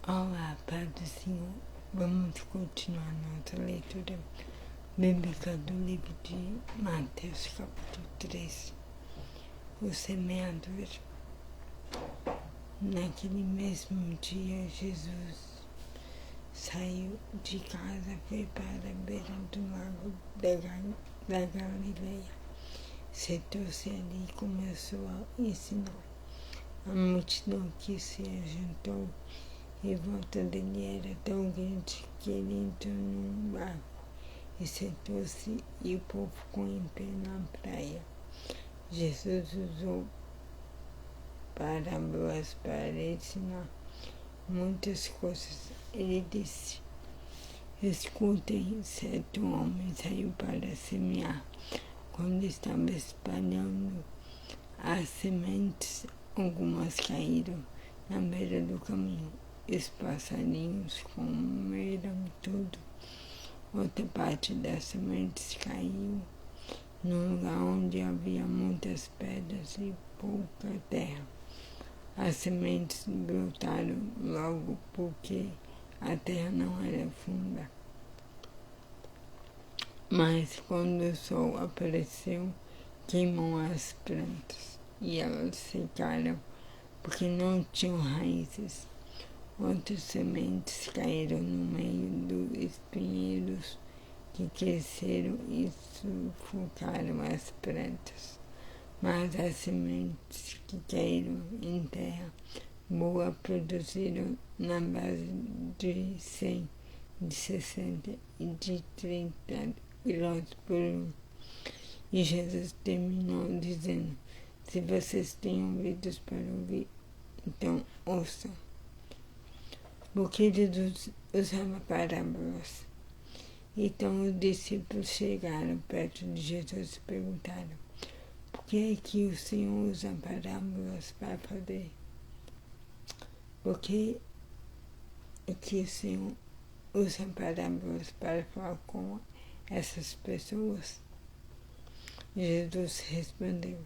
Olá, Pai do Senhor. Vamos continuar nossa leitura bíblica do livro de Mateus, capítulo 3. O semeador. Naquele mesmo dia, Jesus saiu de casa, foi para a beira do lago da Galileia. Sentou-se ali e começou a ensinar. A multidão que se ajuntou em volta dele era tão grande que ele entrou num barco e sentou-se, e o povo ficou em pé na praia. Jesus usou parábolas para ensinar muitas coisas. Ele disse: escutem, certo homem saiu para semear. Quando estava espalhando as sementes, algumas caíram na beira do caminho. Os passarinhos comeram tudo. Outra parte das sementes caiu num lugar onde havia muitas pedras e pouca terra. As sementes brotaram logo porque a terra não era funda. Mas quando o sol apareceu, queimou as plantas e elas secaram porque não tinham raízes. Outras sementes caíram no meio dos espinheiros que cresceram e sufocaram as plantas. Mas as sementes que caíram em terra boa produziram na base de 100, de 60 e de 30 grãos por um. E Jesus terminou dizendo: se vocês têm ouvidos para ouvir, então ouçam. Porque Jesus usava parábolas. Então os discípulos chegaram perto de Jesus e perguntaram: por que é que o Senhor usa parábolas para fazer? Por que é que o Senhor usa parábolas para falar com essas pessoas? Jesus respondeu: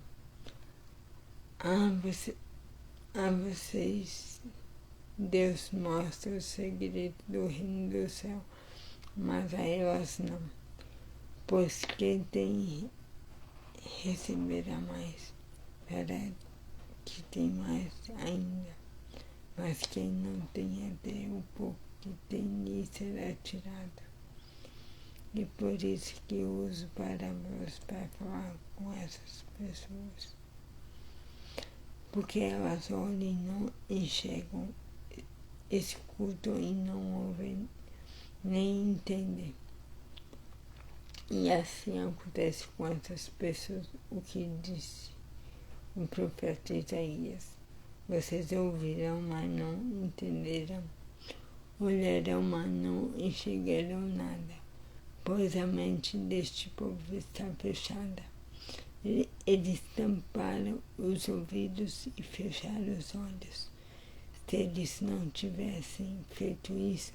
a vocês Deus mostra o segredo do reino do céu, mas a elas não. Pois quem tem receberá mais, para que tem mais ainda. Mas quem não tem, até o pouco que tem lhe será tirado. E por isso que eu uso parábolas para falar com essas pessoas. Porque elas olham e não enxergam, escutam e não ouvem, nem entendem. E assim acontece com essas pessoas o que disse o profeta Isaías: vocês ouvirão, mas não entenderão, olharão, mas não enxergarão nada, pois a mente deste povo está fechada. Eles tamparam os ouvidos e fecharam os olhos. Se eles não tivessem feito isso,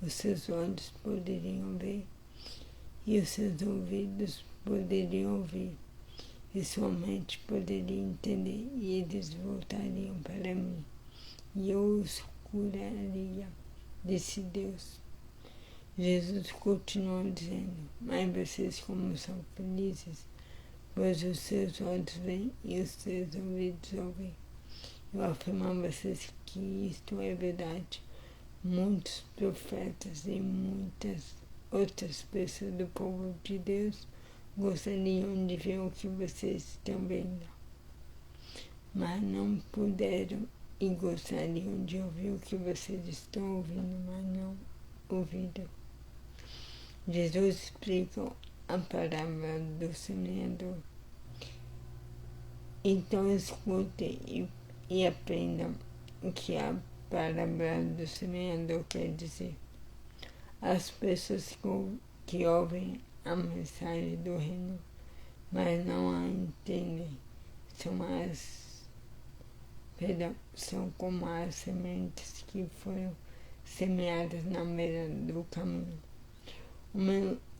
os seus olhos poderiam ver, e os seus ouvidos poderiam ouvir, e sua mente poderia entender, e eles voltariam para mim, e eu os curaria, disse Deus. Jesus continuou dizendo: mas vocês como são felizes, pois os seus olhos veem e os seus ouvidos ouvem. Eu afirmo a vocês que isto é verdade. Muitos profetas e muitas outras pessoas do povo de Deus gostariam de ver o que vocês estão vendo, mas não puderam, e gostariam de ouvir o que vocês estão ouvindo, mas não ouviram. Jesus explica a parábola do semeador. Então escutem e aprendam o que a parábola do semeador quer dizer. As pessoas que ouvem a mensagem do reino, mas não a entendem, são como as sementes que foram semeadas na beira do caminho.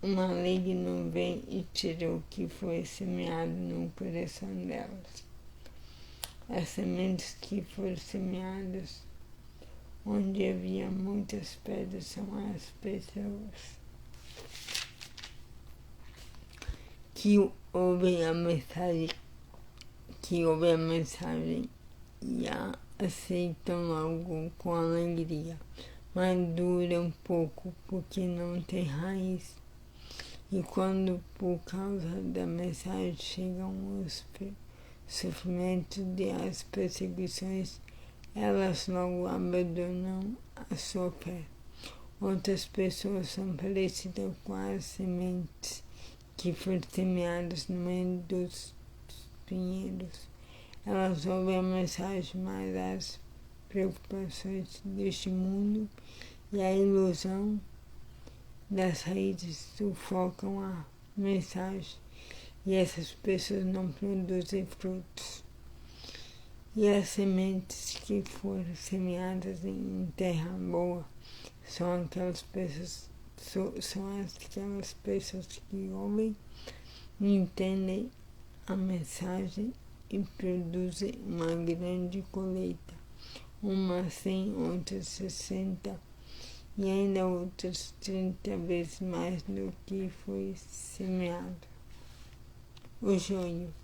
O maligno vem e tira o que foi semeado no coração delas. As sementes que foram semeadas onde havia muitas pedras são as pessoas que ouvem a mensagem e a aceitam logo com alegria, mas dura um pouco porque não tem raiz. E quando por causa da mensagem chegam os sofrimentos e as perseguições, elas logo abandonam a sua fé. Outras pessoas são parecidas com as sementes que foram semeadas no meio dos pinheiros. Elas ouvem a mensagem, mas as preocupações deste mundo e a ilusão das raízes sufocam a mensagem e essas pessoas não produzem frutos. E as sementes que foram semeadas em terra boa são aquelas pessoas que ouvem, entendem a mensagem e produzem uma grande colheita, uma 100, outras 60 e ainda outras 30 vezes mais do que foi semeado. O joio.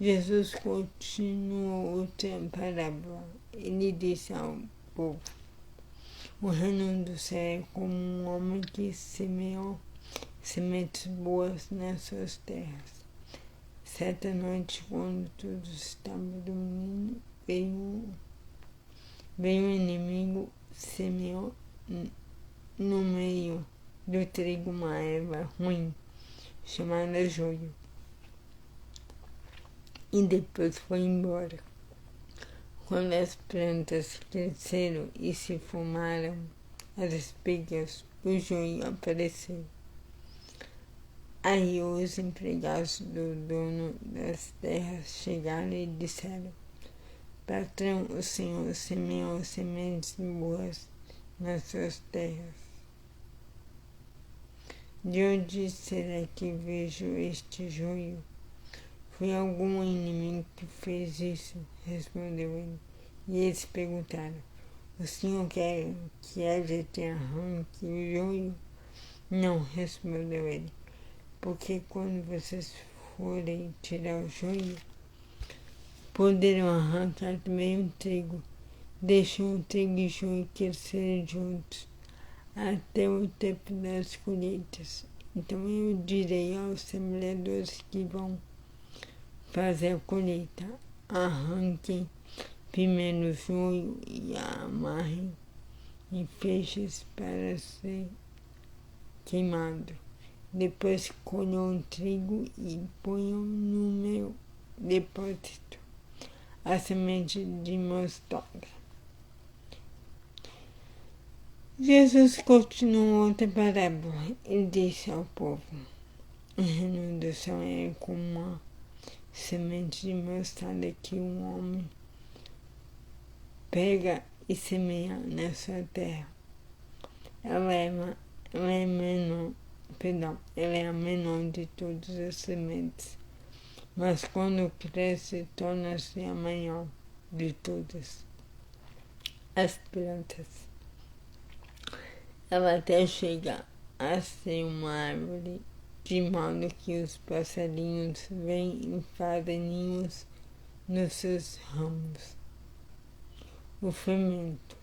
Jesus continuou outra parábola. Ele disse ao povo: o reino do céu é como um homem que semeou sementes boas nas suas terras. Certa noite, quando todos estavam dormindo, veio o inimigo, semeou no meio do trigo uma erva ruim, chamada joio, e depois foi embora. Quando as plantas cresceram e se formaram as espigas, o joio apareceu. Aí os empregados do dono das terras chegaram e disseram: patrão, o senhor semeou sementes boas nas suas terras. De onde será que vejo este joio? Foi algum inimigo que fez isso, respondeu ele. E eles perguntaram: o senhor quer que a gente arranque o joio? Não, respondeu ele, porque quando vocês forem tirar o joio, poderão arrancar também o trigo. Deixam o trigo e o joio crescerem juntos até o tempo das colheitas. Então eu direi aos semeadores que vão fazer a colheita: arranquem primeiro o joio e amarrem em feixes para ser queimado. Depois colham o trigo e ponham no meu depósito a semente de mostarda. Jesus continuou outra parábola e disse ao povo: o reino do céu é como uma semente de mostarda que um homem pega e semeia na sua terra. Ela é a menor de todas as sementes, mas quando cresce, torna-se a maior de todas as plantas. Ela até chega a ser uma árvore, de modo que os passarinhos vêm e fazem ninhos nos seus ramos. O fermento.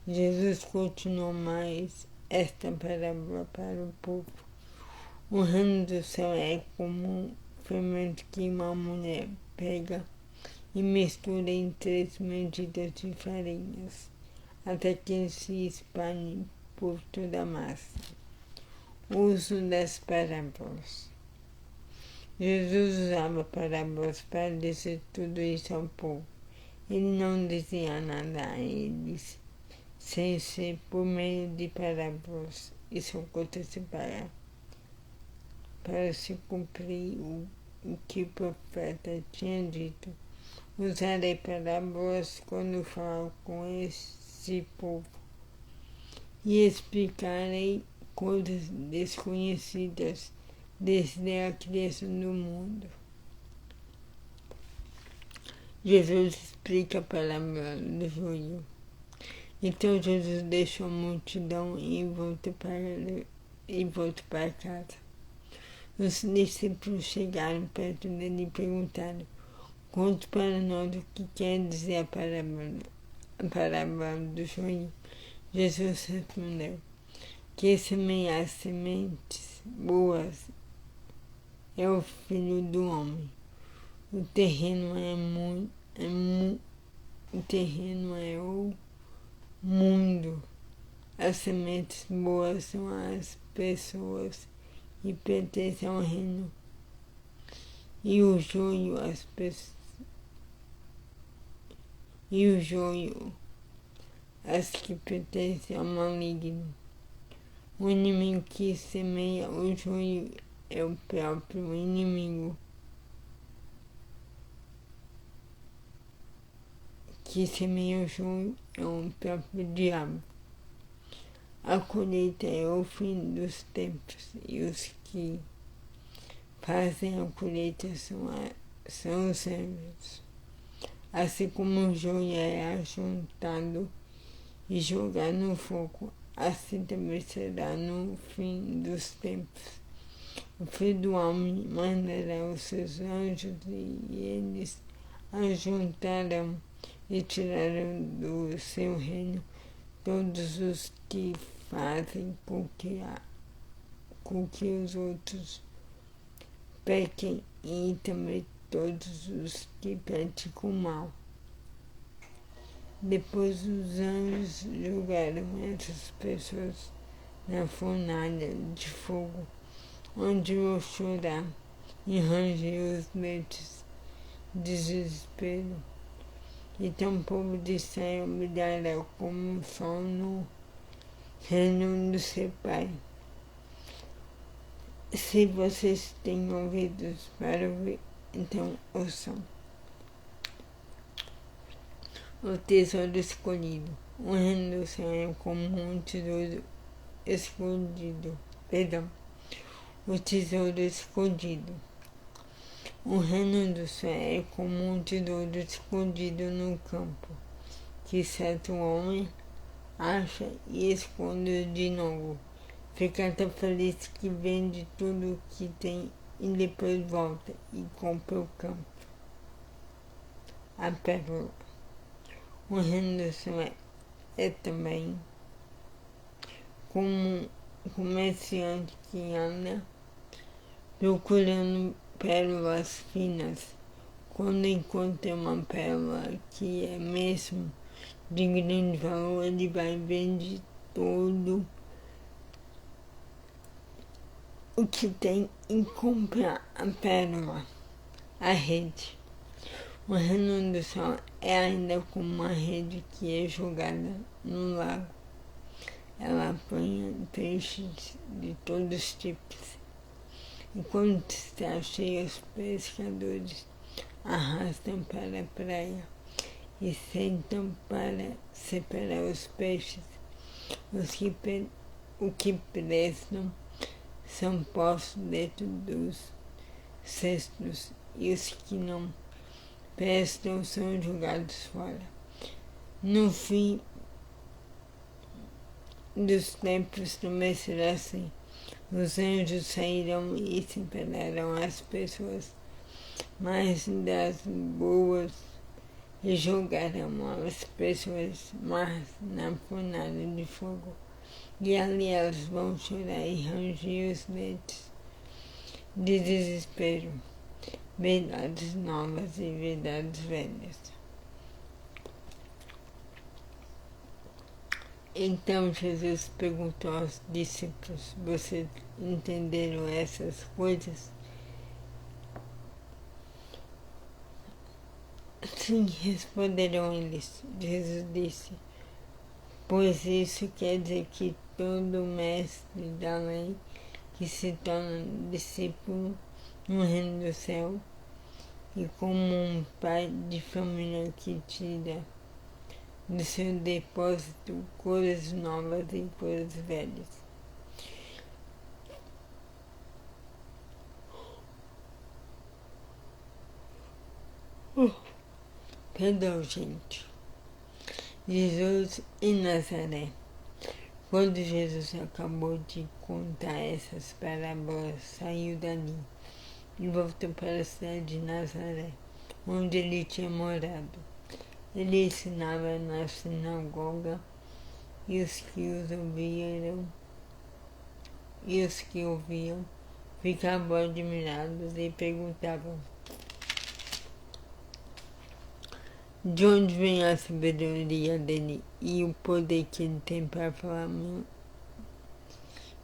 Jesus continuou mais esta parábola para o povo: o reino do céu é como um fermento que uma mulher pega e mistura em 3 medidas de farinhas, até que se espalhe por toda a massa. O uso das parábolas. Jesus usava parábolas para dizer tudo isso ao povo. Ele não dizia nada a eles sem ser por meio de parábolas. Isso aconteceu para se cumprir o que o profeta tinha dito: usarei parábolas quando falo com esse povo e explicarei coisas desconhecidas desde a criação do mundo. Jesus explica a parábola do joio. Então Jesus deixou a multidão e voltou para casa. Os discípulos chegaram perto dele e perguntaram: conte para nós o que quer dizer a parábola do joio. Jesus respondeu: que semeia as sementes boas é o Filho do Homem. O terreno é o mundo. As sementes boas são as pessoas que pertencem ao reino. E o joio, as que pertencem ao maligno. O inimigo que semeia o joio é o próprio inimigo. Que semeia o joio é o próprio diabo. A colheita é o fim dos tempos e os que fazem a colheita são os servos. Assim como o joio é ajuntado e jogado no fogo, assim também será no fim dos tempos. O Filho do Homem mandará os seus anjos e eles ajuntarão e tirarão do seu reino todos os que fazem com que os outros pequem e também todos os que praticam mal. Depois os anjos julgaram essas pessoas na fornalha de fogo, onde vão chorar e ranger os dentes de desespero. Então o povo de céu brilhará como o sol no reino do seu Pai. Se vocês têm ouvidos para ouvir, então ouçam. O tesouro escolhido. O reino do céu é como um tesouro escondido. O tesouro escondido. O reino do céu é como um tesouro escondido no campo, que certo homem acha e esconde de novo. Fica tão feliz que vende tudo o que tem e depois volta e compra o campo. A pérola. O reino do céu é também como um comerciante que anda procurando pérolas finas. Quando encontra uma pérola que é mesmo de grande valor, ele vai e vende todo o que tem e compra a pérola. A rede. O reino do céu é ainda como uma rede que é jogada no lago. Ela apanha peixes de todos os tipos. E quando está cheia, os pescadores arrastam para a praia e sentam para separar os peixes. O que prestam são postos dentro dos cestos e os que não prestam são jogados fora. No fim dos tempos também será assim. Os anjos sairão e separarão as pessoas mais das boas e jogarão as pessoas más na fornalha de fogo. E ali elas vão chorar e ranger os dentes de desespero. Verdades novas e verdades velhas. Então Jesus perguntou aos discípulos: vocês entenderam essas coisas? Sim, responderam eles. Jesus disse: pois isso quer dizer que todo mestre da lei que se torna discípulo no reino do céu e como um pai de família que tira do seu depósito coisas novas e coisas velhas. Perdão, gente. Jesus em Nazaré. Quando Jesus acabou de contar essas parábolas, saiu dali e voltou para a cidade de Nazaré, onde ele tinha morado. Ele ensinava na sinagoga e os que ouviam ficavam admirados e perguntavam: de onde vem a sabedoria dele e o poder que ele tem para falar?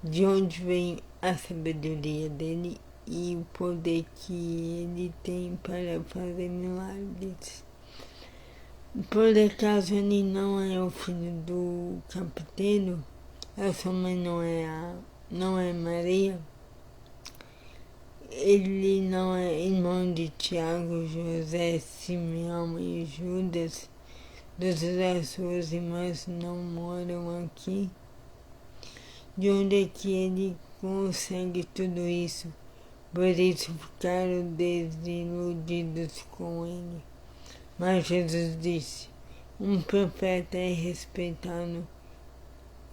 De onde vem a sabedoria dele e o poder que ele tem para fazer milagres? Por acaso ele não é o filho do carpinteiro? A sua mãe não é Maria? Ele não é irmão de Tiago, José, Simeão e Judas? Todas as suas irmãs não moram aqui? De onde é que ele consegue tudo isso? Por isso ficaram desiludidos com ele. Mas Jesus disse: um profeta é respeitado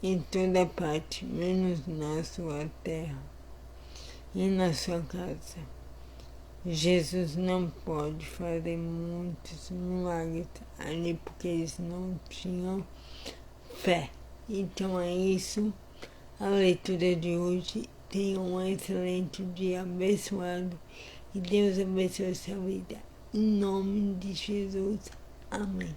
em toda parte, menos na sua terra e na sua casa. Jesus não pode fazer muitos milagres ali porque eles não tinham fé. Então é isso, a leitura de hoje. Tenha um excelente dia abençoado e Deus abençoe a sua vida. Em nome de Jesus. Amém.